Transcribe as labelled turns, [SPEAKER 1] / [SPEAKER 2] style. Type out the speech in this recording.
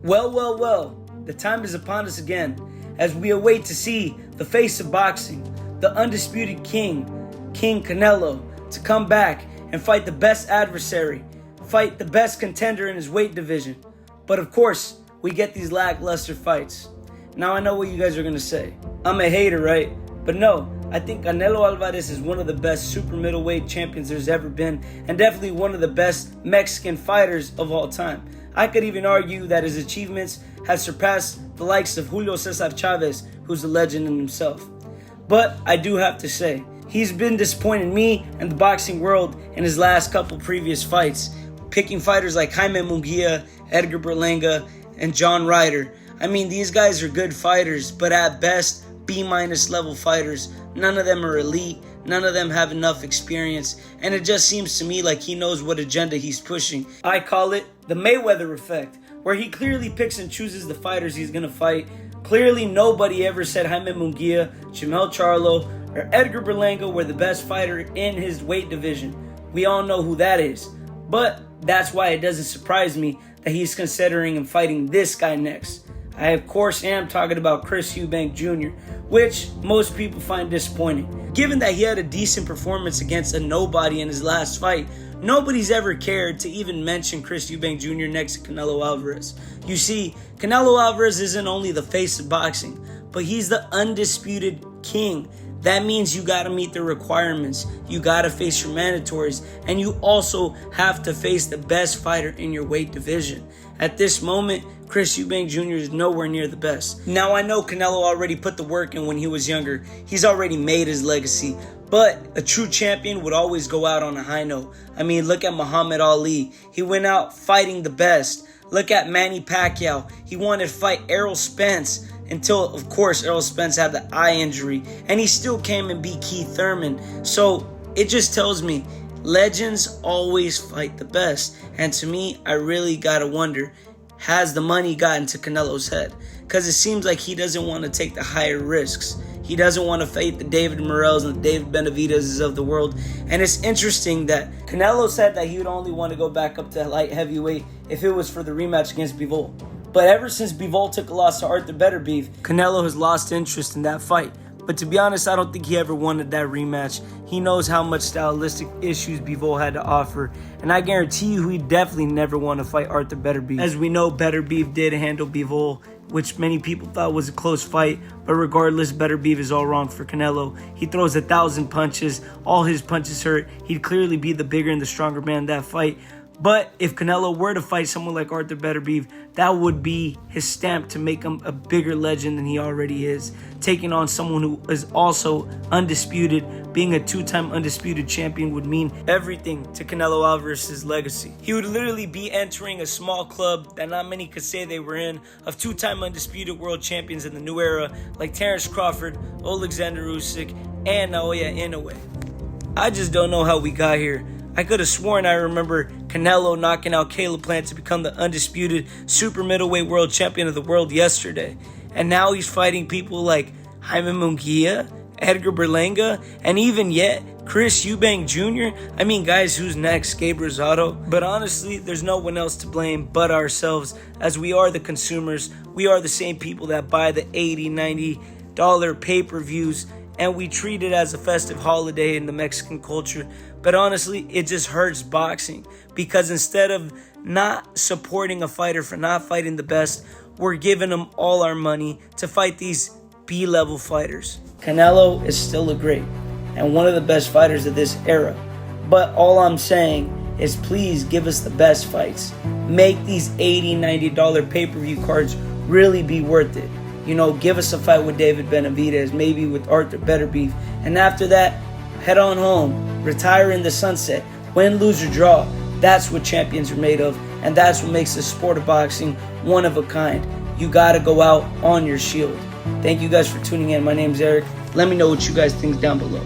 [SPEAKER 1] Well, the time is upon us again as we await to see the face of boxing, the undisputed King Canelo, to come back and fight the best adversary, fight the best contender in his weight division. But of course, we get these lackluster fights. Now I know what you guys are going to say. I'm a hater, right? But no, I think Canelo Alvarez is one of the best super middleweight champions there's ever been, and definitely one of the best Mexican fighters of all time. I could even argue that his achievements have surpassed the likes of Julio Cesar Chavez, who's a legend in himself. But I do have to say, he's been disappointing me and the boxing world in his last couple previous fights, picking fighters like Jaime Munguia, Edgar Berlanga, and John Ryder. I mean, these guys are good fighters, but at best, B-minus level fighters. None of them are elite. None of them have enough experience. And it just seems to me like he knows what agenda he's pushing. I call it the Mayweather effect, where he clearly picks and chooses the fighters he's going to fight. Clearly, nobody ever said Jaime Munguia, Jamel Charlo, or Edgar Berlanga were the best fighter in his weight division. We all know who that is. But that's why it doesn't surprise me that he's considering and fighting this guy next. I, of course, am talking about Chris Eubank Jr., which most people find disappointing. Given that he had a decent performance against a nobody in his last fight, nobody's ever cared to even mention Chris Eubank Jr. next to Canelo Alvarez. You see, Canelo Alvarez isn't only the face of boxing, but he's the undisputed king. That means you gotta meet the requirements, you gotta face your mandatories, and you also have to face the best fighter in your weight division. At this moment, Chris Eubank Jr. is nowhere near the best. Now, I know Canelo already put the work in when he was younger. He's already made his legacy. But a true champion would always go out on a high note. I mean, look at Muhammad Ali. He went out fighting the best. Look at Manny Pacquiao. He wanted to fight Errol Spence until, of course, Errol Spence had the eye injury. And he still came and beat Keith Thurman. So it just tells me legends always fight the best. And to me, I really gotta wonder, has the money gotten to Canelo's head? Because it seems like he doesn't want to take the higher risks. He doesn't want to fight the David Morrells and the David Benavidez's of the world. And it's interesting that Canelo said that he would only want to go back up to light heavyweight if it was for the rematch against Bivol. But ever since Bivol took a loss to Arthur Beterbiev, Canelo has lost interest in that fight. But to be honest, I don't think he ever wanted that rematch. He knows how much stylistic issues Bivol had to offer. And I guarantee you he definitely never want to fight Arthur Beterbiev. As we know, Beterbiev did handle Bivol, which many people thought was a close fight. But regardless, Beterbiev is all wrong for Canelo. He throws 1,000 punches. All his punches hurt. He'd clearly be the bigger and the stronger man in that fight. But if Canelo were to fight someone like Arthur Beterbiev, that would be his stamp to make him a bigger legend than he already is. Taking on someone who is also undisputed, being a two-time undisputed champion would mean everything to Canelo Alvarez's legacy. He would literally be entering a small club that not many could say they were in, of two-time undisputed world champions in the new era, like Terence Crawford, Alexander Usyk, and Naoya Inoue. I just don't know how we got here. I could have sworn I remember Canelo knocking out Caleb Plant to become the undisputed super middleweight world champion of the world yesterday. And now he's fighting people like Jaime Munguia, Edgar Berlanga, and even yet Chris Eubank Jr. I mean, guys, who's next? Gabe Rosado? But honestly, there's no one else to blame but ourselves, as we are the consumers. We are the same people that buy the $80, $90 pay-per-views, and we treat it as a festive holiday in the Mexican culture. But honestly, it just hurts boxing, because instead of not supporting a fighter for not fighting the best, we're giving them all our money to fight these B-level fighters. Canelo is still a great and one of the best fighters of this era. But all I'm saying is, please give us the best fights. Make these $80, $90 pay-per-view cards really be worth it. You know, give us a fight with David Benavidez, maybe with Arthur Beterbiev. And after that, head on home, retire in the sunset, win, lose, or draw. That's what champions are made of, and that's what makes the sport of boxing one of a kind. You gotta go out on your shield. Thank you guys for tuning in. My name's Eric. Let me know what you guys think down below.